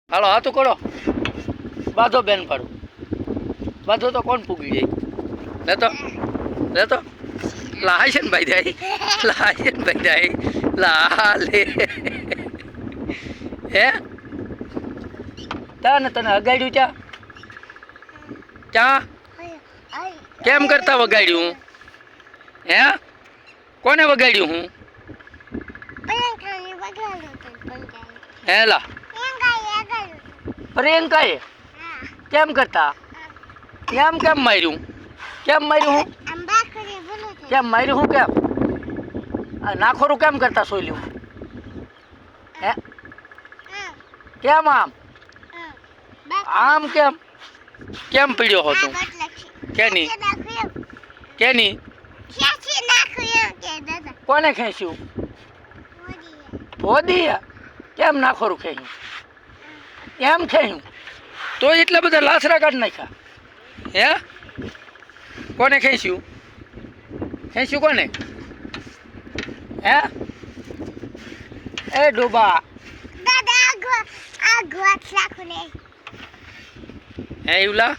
હાલો હાથું કરો બાંધો બેન પાડું બાંધો તો કોણ પૂગી જાય લેતો લાયન ભાઈ જાય લા લે હે તા ને તને અગાડ્યું ચા કેમ કરતા વગાડ્યું હે કોને વગાડ્યું હું હેલા પ્રિયંકાએ કેમ કરતા કેમ માર્યું હું કેમ માર્યું હું કેમ નાખોરું કેમ કરતા સોલ્યું હે કેમ આમ કેમ પીડ્યો હો તું કેની કોને ખેંચ્યું ભોદીએ કેમ નાખોરું ખેંચ્યું એમ ખેંચ્યું તો એટલા બધા લાસરા કાઢ નાખ્યા હે કોને ખેંચ્યું કોને હે એ ડોબા હે યુલા